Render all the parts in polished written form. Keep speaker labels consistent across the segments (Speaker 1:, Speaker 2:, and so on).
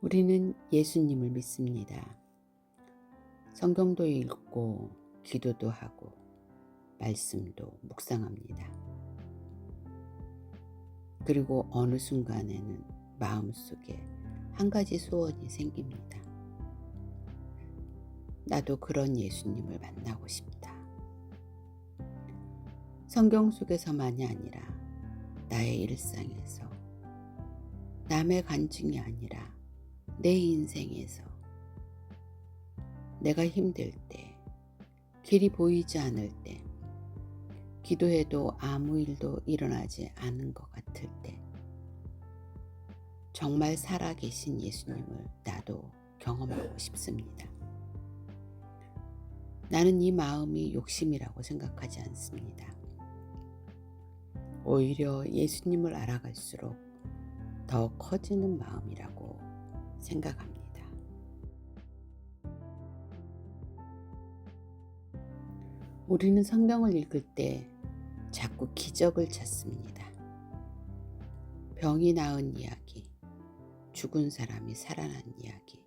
Speaker 1: 우리는 예수님을 믿습니다. 성경도 읽고 기도도 하고 말씀도 묵상합니다. 그리고 어느 순간에는 마음속에 한 가지 소원이 생깁니다. 나도 그런 예수님을 만나고 싶다. 성경 속에서만이 아니라 나의 일상에서, 남의 간증이 아니라 내 인생에서, 내가 힘들 때, 길이 보이지 않을 때, 기도해도 아무 일도 일어나지 않은 것 같을 때, 정말 살아계신 예수님을 나도 경험하고 싶습니다. 나는 이 마음이 욕심이라고 생각하지 않습니다. 오히려 예수님을 알아갈수록 더 커지는 마음이라고 생각합니다. 우리는 성경을 읽을 때 자꾸 기적을 찾습니다. 병이 나은 이야기, 죽은 사람이 살아난 이야기,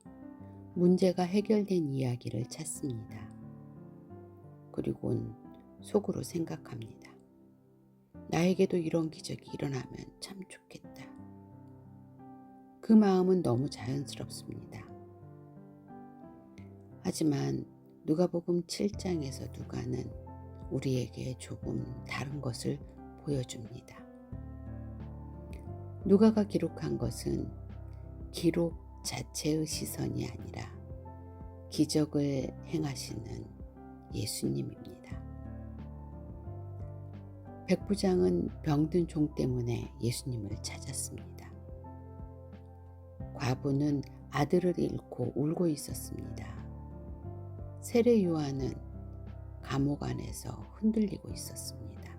Speaker 1: 문제가 해결된 이야기를 찾습니다. 그리고는 속으로 생각합니다. 나에게도 이런 기적이 일어나면 참 좋겠다. 그 마음은 너무 자연스럽습니다. 하지만 누가복음 7장에서 누가는 우리에게 조금 다른 것을 보여줍니다. 누가가 기록한 것은 기록 자체의 시선이 아니라 기적을 행하시는 예수님입니다. 백부장은 병든 종 때문에 예수님을 찾았습니다. 과부는 아들을 잃고 울고 있었습니다. 세례 요한은 감옥 안에서 흔들리고 있었습니다.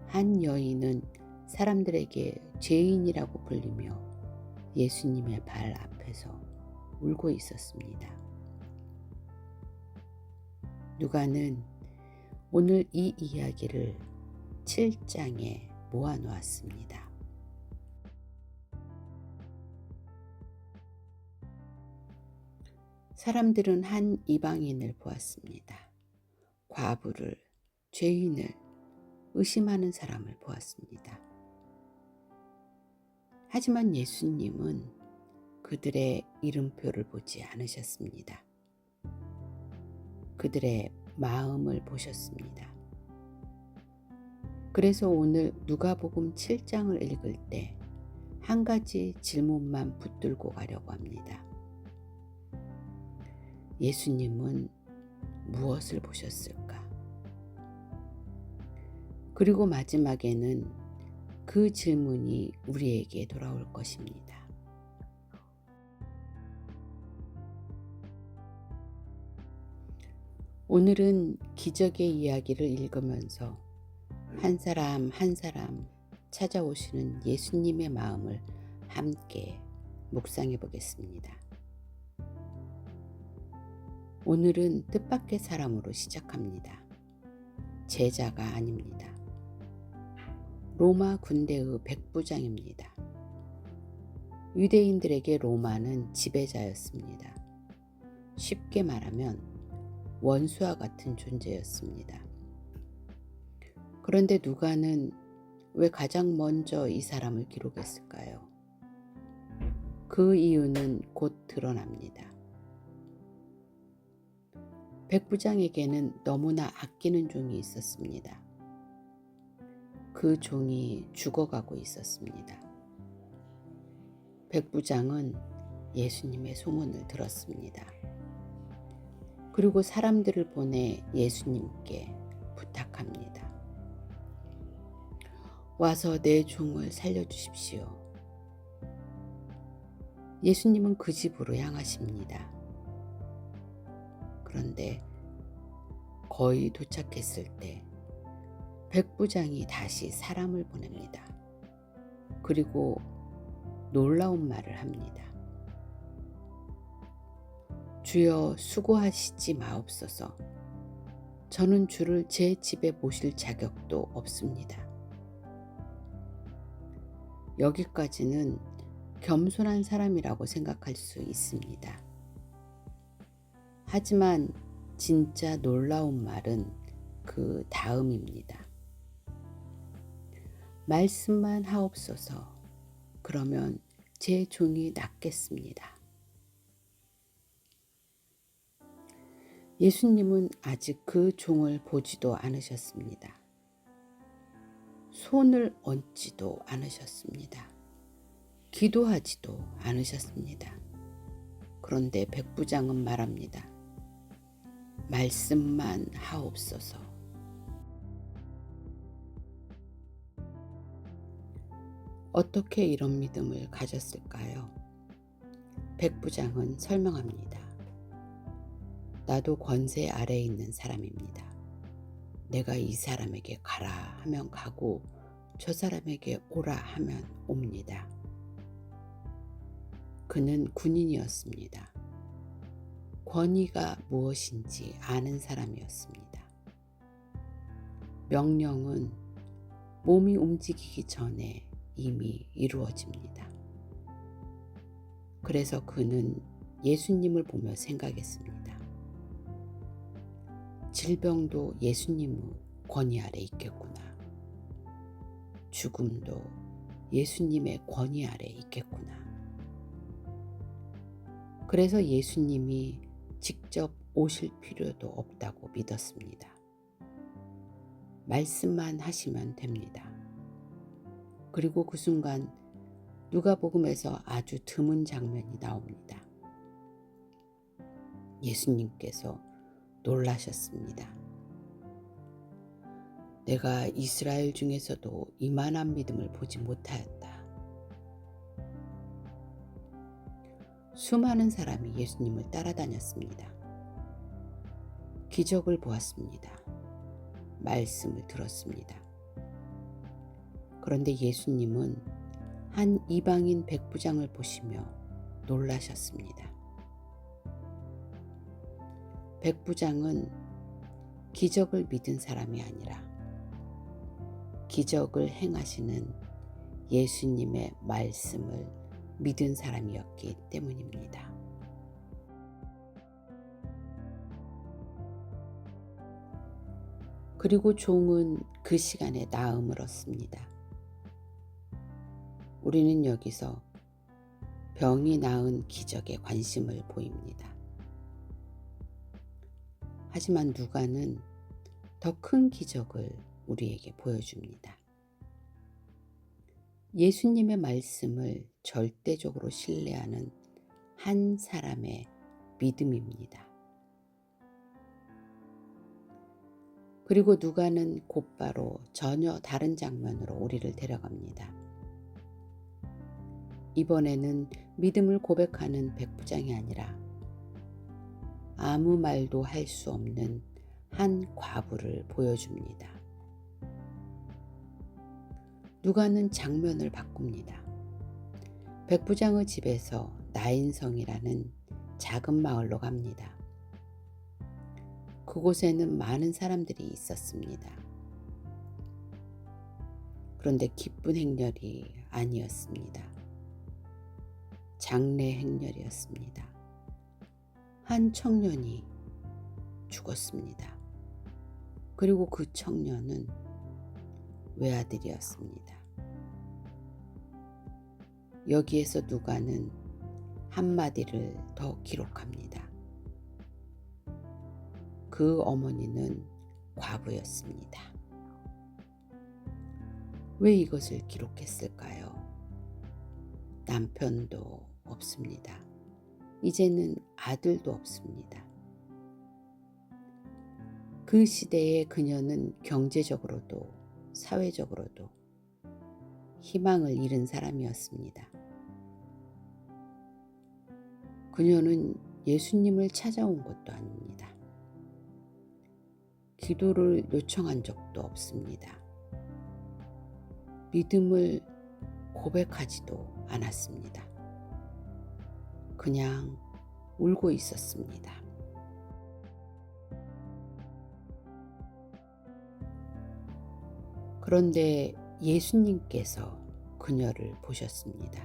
Speaker 1: 한 여인은 사람들에게 죄인이라고 불리며 예수님의 발 앞에서 울고 있었습니다. 누가는 오늘 이 이야기를 7장에 모아놓았습니다. 사람들은 한 이방인을 보았습니다. 과부를, 죄인을, 의심하는 사람을 보았습니다. 하지만 예수님은 그들의 이름표를 보지 않으셨습니다. 그들의 마음을 보셨습니다. 그래서 오늘 누가복음 7장을 읽을 때 한 가지 질문만 붙들고 가려고 합니다. 예수님은 무엇을 보셨을까? 그리고 마지막에는 그 질문이 우리에게 돌아올 것입니다. 오늘은 기적의 이야기를 읽으면서 한 사람 한 사람 찾아오시는 예수님의 마음을 함께 묵상해 보겠습니다. 오늘은 뜻밖의 사람으로 시작합니다. 제자가 아닙니다. 로마 군대의 백부장입니다. 유대인들에게 로마는 지배자였습니다. 쉽게 말하면 원수와 같은 존재였습니다. 그런데 누가는 왜 가장 먼저 이 사람을 기록했을까요? 그 이유는 곧 드러납니다. 백부장에게는 너무나 아끼는 종이 있었습니다. 그 종이 죽어가고 있었습니다. 백부장은 예수님의 소문을 들었습니다. 그리고 사람들을 보내 예수님께 부탁합니다. 와서 내 종을 살려주십시오. 예수님은 그 집으로 향하십니다. 그런데 거의 도착했을 때 백부장이 다시 사람을 보냅니다. 그리고 놀라운 말을 합니다. 주여 수고하시지 마옵소서. 저는 주를 제 집에 모실 자격도 없습니다. 여기까지는 겸손한 사람이라고 생각할 수 있습니다. 하지만 진짜 놀라운 말은 그 다음입니다. 말씀만 하옵소서. 그러면 제 종이 낫겠습니다. 예수님은 아직 그 종을 보지도 않으셨습니다. 손을 얹지도 않으셨습니다. 기도하지도 않으셨습니다. 그런데 백부장은 말합니다. 말씀만 하옵소서. 어떻게 이런 믿음을 가졌을까요? 백부장은 설명합니다. 나도 권세 아래에 있는 사람입니다. 내가 이 사람에게 가라 하면 가고 저 사람에게 오라 하면 옵니다. 그는 군인이었습니다. 권위가 무엇인지 아는 사람이었습니다. 명령은 몸이 움직이기 전에 이미 이루어집니다. 그래서 그는 예수님을 보며 생각했습니다. 질병도 예수님의 권위 아래 있겠구나. 죽음도 예수님의 권위 아래 있겠구나. 그래서 예수님이 직접 오실 필요도 없다고 믿었습니다. 말씀만 하시면 됩니다. 그리고 그 순간 누가복음에서 아주 드문 장면이 나옵니다. 예수님께서 놀라셨습니다. 내가 이스라엘 중에서도 이만한 믿음을 보지 못하였다. 수많은 사람이 예수님을 따라다녔습니다. 기적을 보았습니다. 말씀을 들었습니다. 그런데 예수님은 한 이방인 백부장을 보시며 놀라셨습니다. 백부장은 기적을 믿은 사람이 아니라 기적을 행하시는 예수님의 말씀을 믿은 사람이었기 때문입니다. 그리고 종은 그 시간에 나음을 얻습니다. 우리는 여기서 병이 나은 기적에 관심을 보입니다. 하지만 누가는 더 큰 기적을 우리에게 보여줍니다. 예수님의 말씀을 절대적으로 신뢰하는 한 사람의 믿음입니다. 그리고 누가는 곧바로 전혀 다른 장면으로 우리를 데려갑니다. 이번에는 믿음을 고백하는 백부장이 아니라 아무 말도 할 수 없는 한 과부를 보여줍니다. 누가는 장면을 바꿉니다. 백부장의 집에서 나인성이라는 작은 마을로 갑니다. 그곳에는 많은 사람들이 있었습니다. 그런데 기쁜 행렬이 아니었습니다. 장례 행렬이었습니다. 한 청년이 죽었습니다. 그리고 그 청년은 외아들이었습니다. 여기에서 누가는 한마디를 더 기록합니다. 그 어머니는 과부였습니다. 왜 이것을 기록했을까요? 남편도 없습니다. 이제는 아들도 없습니다. 그 시대에 그녀는 경제적으로도 사회적으로도 희망을 잃은 사람이었습니다. 그녀는 예수님을 찾아온 것도 아닙니다. 기도를 요청한 적도 없습니다. 믿음을 고백하지도 않았습니다. 그냥 울고 있었습니다. 그런데 예수님께서 그녀를 보셨습니다.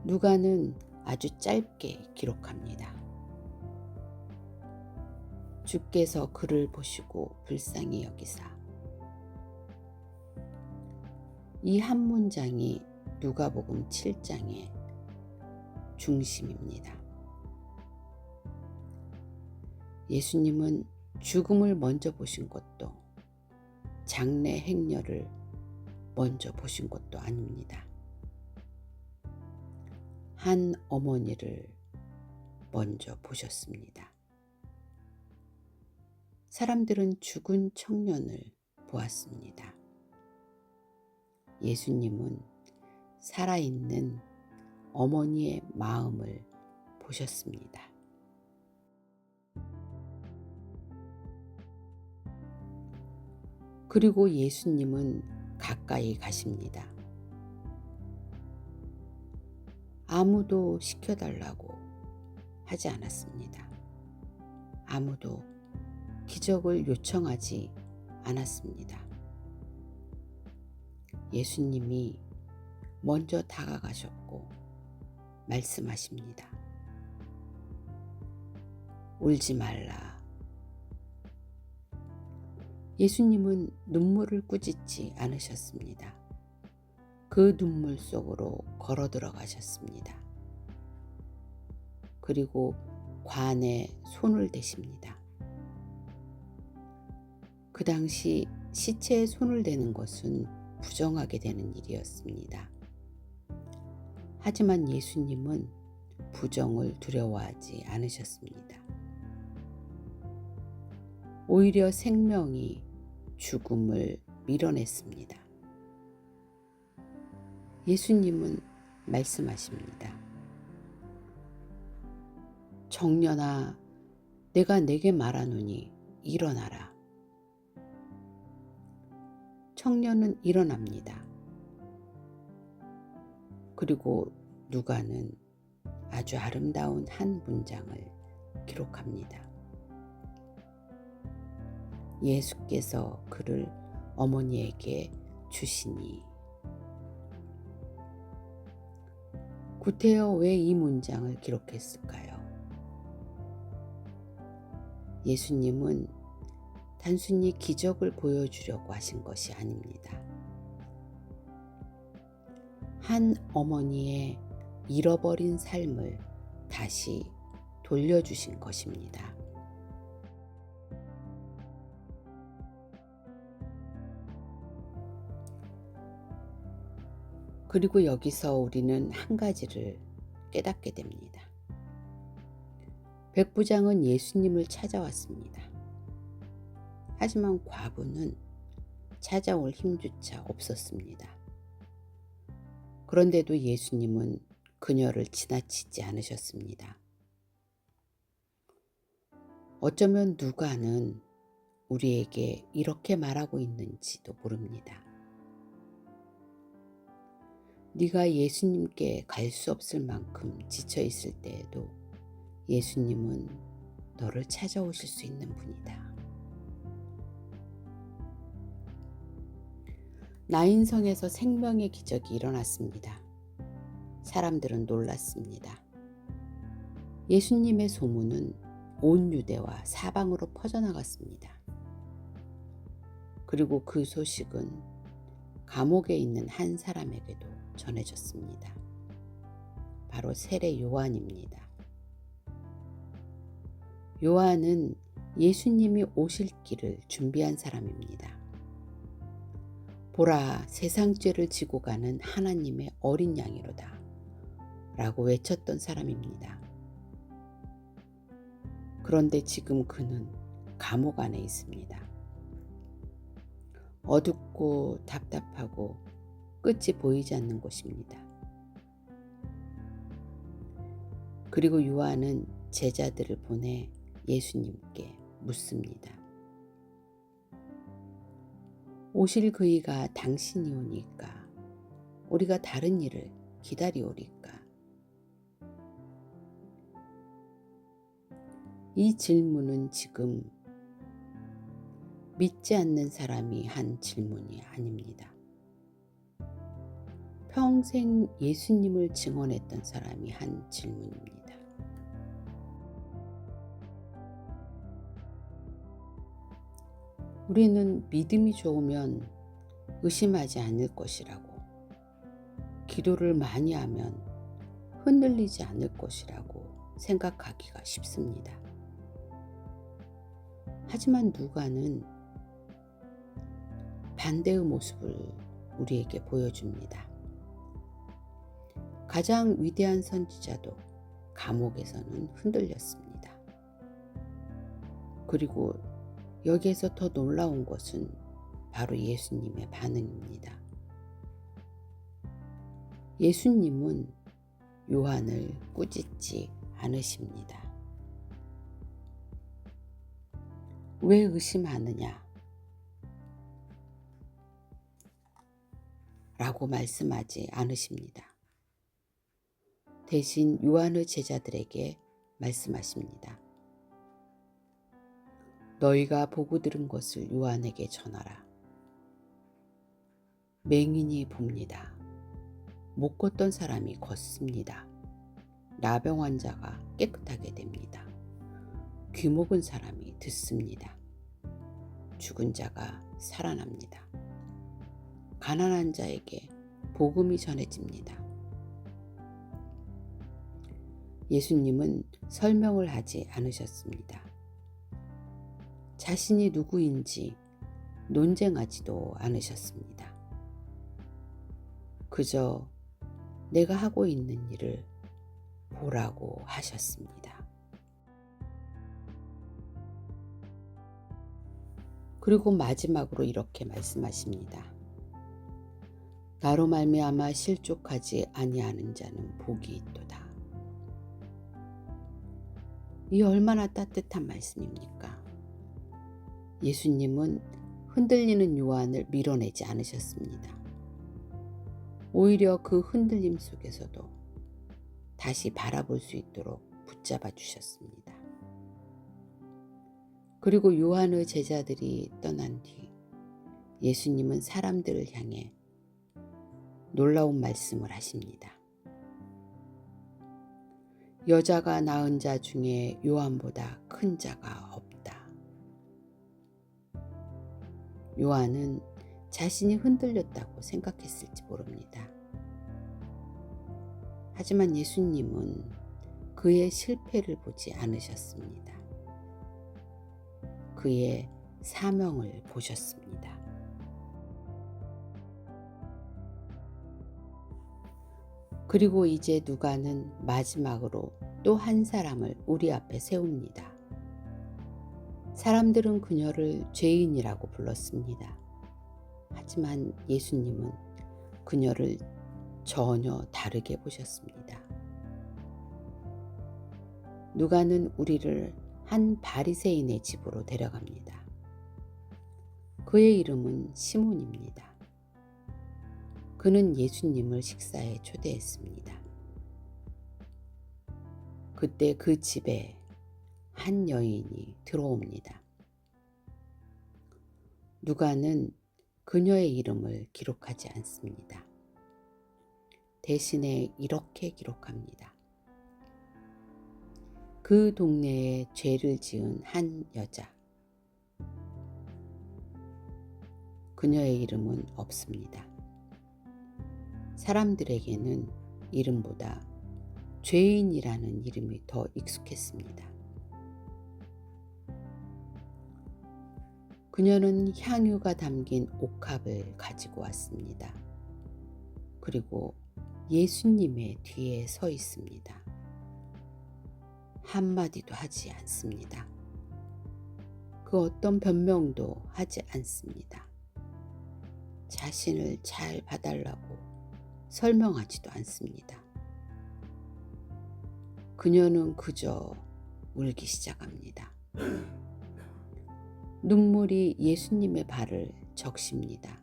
Speaker 1: 누가는 아주 짧게 기록합니다. 주께서 그를 보시고 불쌍히 여기사. 이 한 문장이 누가복음 7장의 중심입니다. 예수님은 죽음을 먼저 보신 것도 장래 행렬을 먼저 보신 것도 아닙니다. 한 어머니를 먼저 보셨습니다. 사람들은 죽은 청년을 보았습니다. 예수님은 살아있는 어머니의 마음을 보셨습니다. 그리고 예수님은 가까이 가십니다. 아무도 시켜달라고 하지 않았습니다. 아무도 기적을 요청하지 않았습니다. 예수님이 먼저 다가가셨고 말씀하십니다. 울지 말라. 예수님은 눈물을 꾸짖지 않으셨습니다. 그 눈물 속으로 걸어 들어가셨습니다. 그리고 관에 손을 대십니다. 그 당시 시체에 손을 대는 것은 부정하게 되는 일이었습니다. 하지만 예수님은 부정을 두려워하지 않으셨습니다. 오히려 생명이 죽음을 밀어냈습니다. 예수님은 말씀하십니다. 청년아, 내가 네게 말하노니 일어나라. 청년은 일어납니다. 그리고 누가는 아주 아름다운 한 문장을 기록합니다. 예수께서 그를 어머니에게 주시니. 구테여 왜 이 문장을 기록했을까요? 예수님은 단순히 기적을 보여주려고 하신 것이 아닙니다. 한 어머니의 잃어버린 삶을 다시 돌려주신 것입니다. 그리고 여기서 우리는 한 가지를 깨닫게 됩니다. 백부장은 예수님을 찾아왔습니다. 하지만 과부는 찾아올 힘조차 없었습니다. 그런데도 예수님은 그녀를 지나치지 않으셨습니다. 어쩌면 누가는 우리에게 이렇게 말하고 있는지도 모릅니다. 네가 예수님께 갈 수 없을 만큼 지쳐 있을 때에도 예수님은 너를 찾아오실 수 있는 분이다. 나인성에서 생명의 기적이 일어났습니다. 사람들은 놀랐습니다. 예수님의 소문은 온 유대와 사방으로 퍼져나갔습니다. 그리고 그 소식은 감옥에 있는 한 사람에게도 전해졌습니다. 바로 세례 요한입니다. 요한은 예수님이 오실 길을 준비한 사람입니다. 보라, 세상 죄를 지고 가는 하나님의 어린 양이로다 라고 외쳤던 사람입니다. 그런데 지금 그는 감옥 안에 있습니다. 어둡고 답답하고 끝이 보이지 않는 곳입니다. 그리고 요한은 제자들을 보내 예수님께 묻습니다. 오실 그이가 당신이 오니까 우리가 다른 일을 기다리오리까? 이 질문은 지금 믿지 않는 사람이 한 질문이 아닙니다. 평생 예수님을 증언했던 사람이 한 질문입니다. 우리는 믿음이 좋으면 의심하지 않을 것이라고, 기도를 많이 하면 흔들리지 않을 것이라고 생각하기가 쉽습니다. 하지만 누가는 반대의 모습을 우리에게 보여줍니다. 가장 위대한 선지자도 감옥에서는 흔들렸습니다. 그리고 여기에서 더 놀라운 것은 바로 예수님의 반응입니다. 예수님은 요한을 꾸짖지 않으십니다. 왜 의심하느냐? 라고 말씀하지 않으십니다. 대신 요한의 제자들에게 말씀하십니다. 너희가 보고 들은 것을 요한에게 전하라. 맹인이 봅니다. 못 걷던 사람이 걷습니다. 나병 환자가 깨끗하게 됩니다. 귀 먹은 사람이 듣습니다. 죽은 자가 살아납니다. 가난한 자에게 복음이 전해집니다. 예수님은 설명을 하지 않으셨습니다. 자신이 누구인지 논쟁하지도 않으셨습니다. 그저 내가 하고 있는 일을 보라고 하셨습니다. 그리고 마지막으로 이렇게 말씀하십니다. 나로 말미암아 실족하지 아니하는 자는 복이 있도다. 이 얼마나 따뜻한 말씀입니까? 예수님은 흔들리는 요한을 밀어내지 않으셨습니다. 오히려 그 흔들림 속에서도 다시 바라볼 수 있도록 붙잡아 주셨습니다. 그리고 요한의 제자들이 떠난 뒤 예수님은 사람들을 향해 놀라운 말씀을 하십니다. 여자가 낳은 자 중에 요한보다 큰 자가 없다. 요한은 자신이 흔들렸다고 생각했을지 모릅니다. 하지만 예수님은 그의 실패를 보지 않으셨습니다. 그의 사명을 보셨습니다. 그리고 이제 누가는 마지막으로 또 한 사람을 우리 앞에 세웁니다. 사람들은 그녀를 죄인이라고 불렀습니다. 하지만 예수님은 그녀를 전혀 다르게 보셨습니다. 누가는 우리를 한 바리새인의 집으로 데려갑니다. 그의 이름은 시몬입니다. 그는 예수님을 식사에 초대했습니다. 그때 그 집에 한 여인이 들어옵니다. 누가는 그녀의 이름을 기록하지 않습니다. 대신에 이렇게 기록합니다. 그 동네에 죄를 지은 한 여자. 그녀의 이름은 없습니다. 사람들에게는 이름보다 죄인이라는 이름이 더 익숙했습니다. 그녀는 향유가 담긴 옥합을 가지고 왔습니다. 그리고 예수님의 뒤에 서 있습니다. 한마디도 하지 않습니다. 그 어떤 변명도 하지 않습니다. 자신을 잘 봐달라고 설명하지도 않습니다. 그녀는 그저 울기 시작합니다. 눈물이 예수님의 발을 적십니다.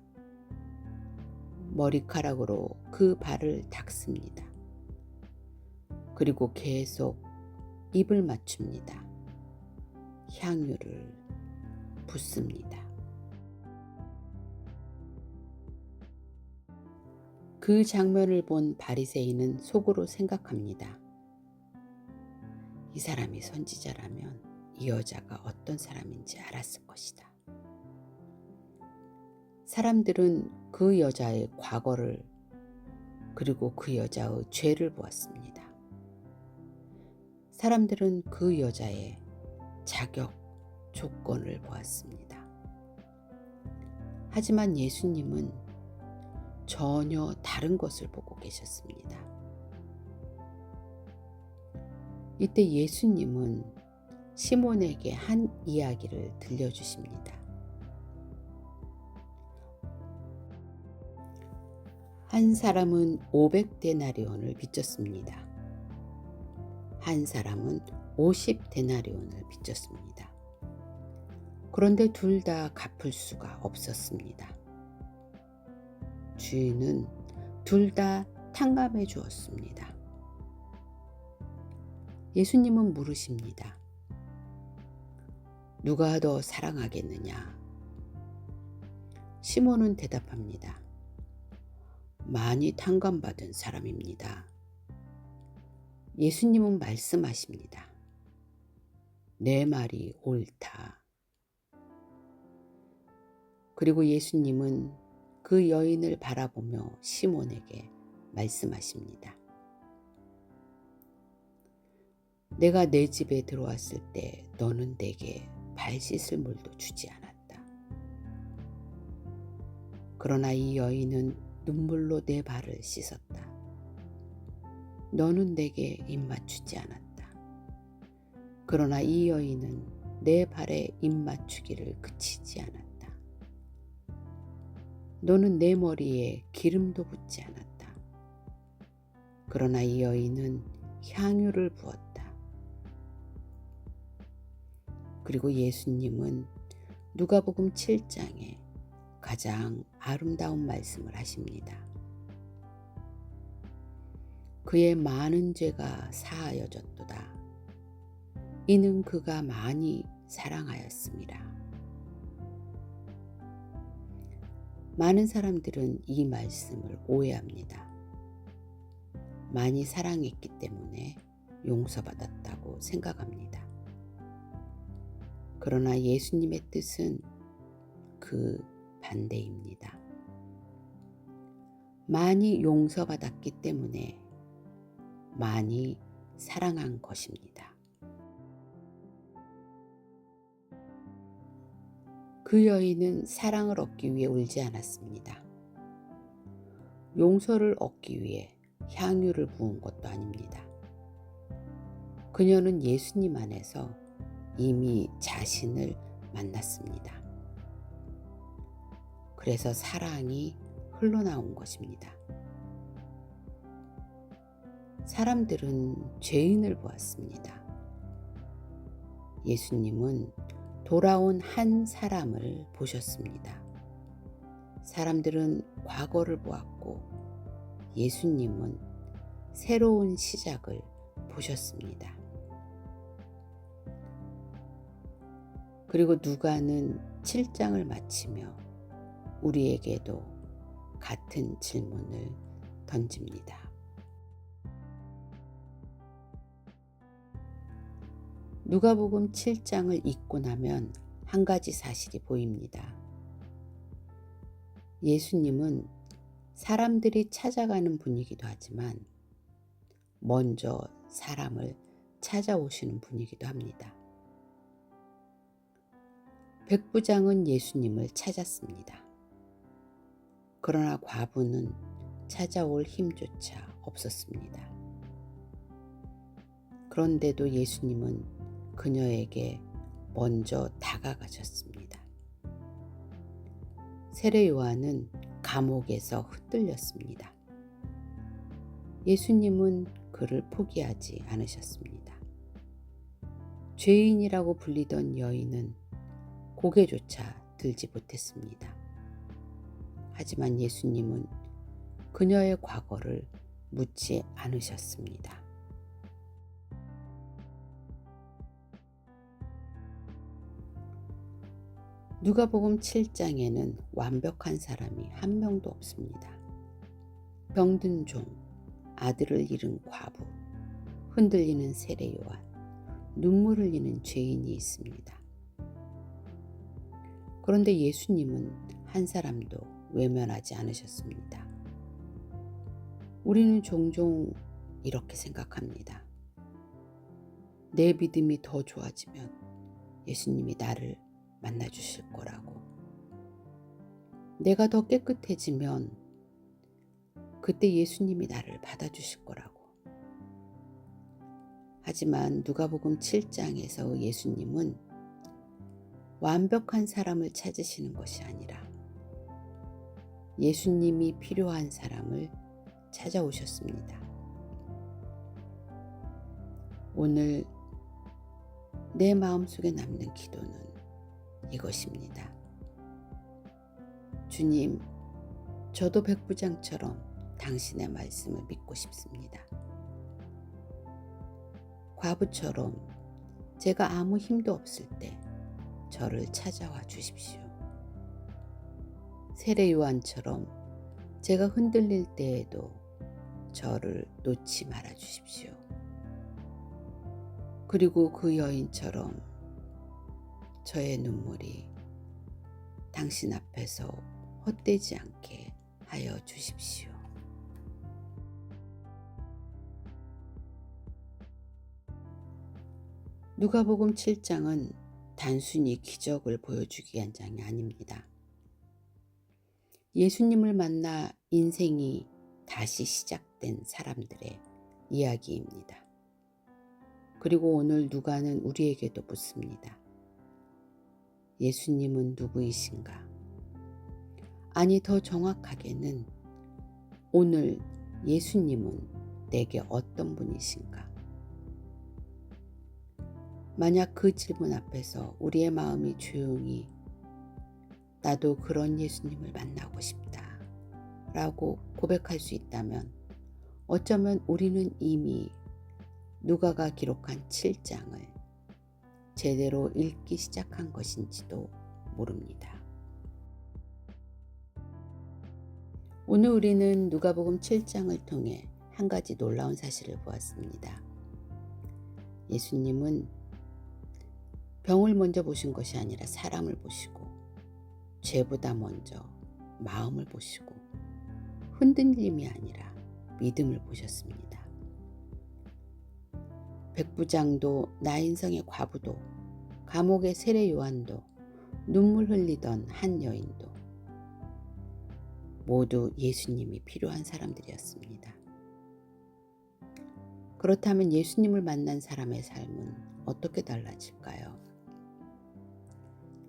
Speaker 1: 머리카락으로 그 발을 닦습니다. 그리고 계속 입을 맞춥니다. 향유를 붓습니다. 그 그 장면을 본 바리새인은 속으로 생각합니다. 이 사람이 선지자라면 이 여자가 어떤 사람인지 알았을 것이다. 사람들은 그 여자의 과거를 그리고 그 여자의 죄를 보았습니다. 사람들은 그 여자의 자격, 조건을 보았습니다. 하지만 예수님은 전혀 다른 것을 보고 계셨습니다. 이때 예수님은 시몬에게 한 이야기를 들려주십니다. 한 사람은 500데나리온을 빚졌습니다. 한 사람은 50데나리온을 빚졌습니다. 그런데 둘 다 갚을 수가 없었습니다. 주인은 둘 다 탕감해 주었습니다. 예수님은 물으십니다. 누가 더 사랑하겠느냐? 시몬은 대답합니다. 많이 탕감받은 사람입니다. 예수님은 말씀하십니다. 내 말이 옳다. 그리고 예수님은 그 여인을 바라보며 시몬에게 말씀하십니다. 내가 내 집에 들어왔을 때 너는 내게 발 씻을 물도 주지 않았다. 그러나 이 여인은 눈물로 내 발을 씻었다. 너는 내게 입맞추지 않았다. 그러나 이 여인은 내 발에 입맞추기를 그치지 않았다. 너는 내 머리에 기름도 붓지 않았다. 그러나 이 여인은 향유를 부었다. 그리고 예수님은 누가복음 7장에 가장 아름다운 말씀을 하십니다. 그의 많은 죄가 사하여졌도다. 이는 그가 많이 사랑하였음이라. 많은 사람들은 이 말씀을 오해합니다. 많이 사랑했기 때문에 용서받았다고 생각합니다. 그러나 예수님의 뜻은 그 반대입니다. 많이 용서받았기 때문에 많이 사랑한 것입니다. 그 여인은 사랑을 얻기 위해 울지 않았습니다. 용서를 얻기 위해 향유를 부은 것도 아닙니다. 그녀는 예수님 안에서 이미 자신을 만났습니다. 그래서 사랑이 흘러나온 것입니다. 사람들은 죄인을 보았습니다. 예수님은 돌아온 한 사람을 보셨습니다. 사람들은 과거를 보았고 예수님은 새로운 시작을 보셨습니다. 그리고 누가는 7장을 마치며 우리에게도 같은 질문을 던집니다. 누가복음 7장을 읽고 나면 한 가지 사실이 보입니다. 예수님은 사람들이 찾아가는 분이기도 하지만 먼저 사람을 찾아오시는 분이기도 합니다. 백부장은 예수님을 찾았습니다. 그러나 과부는 찾아올 힘조차 없었습니다. 그런데도 예수님은 그녀에게 먼저 다가가셨습니다. 세례 요한은 감옥에서 흩들렸습니다. 예수님은 그를 포기하지 않으셨습니다. 죄인이라고 불리던 여인은 고개조차 들지 못했습니다. 하지만 예수님은 그녀의 과거를 묻지 않으셨습니다. 누가복음 7장에는 완벽한 사람이 한 명도 없습니다. 병든 종, 아들을 잃은 과부, 흔들리는 세례 요한, 눈물 흘리는 죄인이 있습니다. 그런데 예수님은 한 사람도 외면하지 않으셨습니다. 우리는 종종 이렇게 생각합니다. 내 믿음이 더 좋아지면 예수님이 나를 만나주실 거라고. 내가 더 깨끗해지면 그때 예수님이 나를 받아주실 거라고. 하지만 누가복음 7장에서 예수님은 완벽한 사람을 찾으시는 것이 아니라 예수님이 필요한 사람을 찾아오셨습니다. 오늘 내 마음속에 남는 기도는 이것입니다. 주님, 저도 백부장처럼 당신의 말씀을 믿고 싶습니다. 과부처럼 제가 아무 힘도 없을 때 저를 찾아와 주십시오. 세례 요한처럼 제가 흔들릴 때에도 저를 놓지 말아 주십시오. 그리고 그 여인처럼 저의 눈물이 당신 앞에서 헛되지 않게 하여 주십시오. 누가복음 7장은 단순히 기적을 보여주기 위한 장이 아닙니다. 예수님을 만나 인생이 다시 시작된 사람들의 이야기입니다. 그리고 오늘 누가는 우리에게도 묻습니다. 예수님은 누구이신가? 아니, 더 정확하게는 오늘 예수님은 내게 어떤 분이신가? 만약 그 질문 앞에서 우리의 마음이 조용히 나도 그런 예수님을 만나고 싶다 라고 고백할 수 있다면 어쩌면 우리는 이미 누가가 기록한 7장을 제대로 읽기 시작한 것인지도 모릅니다. 오늘 우리는 누가복음 7장을 통해 한 가지 놀라운 사실을 보았습니다. 예수님은 병을 먼저 보신 것이 아니라 사람을 보시고 죄보다 먼저 마음을 보시고 흔들림이 아니라 믿음을 보셨습니다. 백부장도 나인성의 과부도 감옥의 세례 요한도 눈물 흘리던 한 여인도 모두 예수님이 필요한 사람들이었습니다. 그렇다면 예수님을 만난 사람의 삶은 어떻게 달라질까요?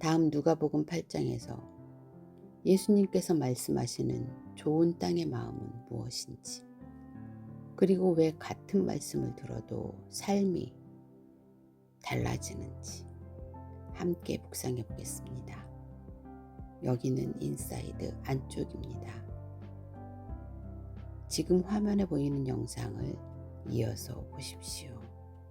Speaker 1: 다음 누가복음 8장에서 예수님께서 말씀하시는 좋은 땅의 마음은 무엇인지, 그리고 왜 같은 말씀을 들어도 삶이 달라지는지 함께 묵상해 보겠습니다. 여기는 인사이드 안쪽입니다. 지금 화면에 보이는 영상을 이어서 보십시오.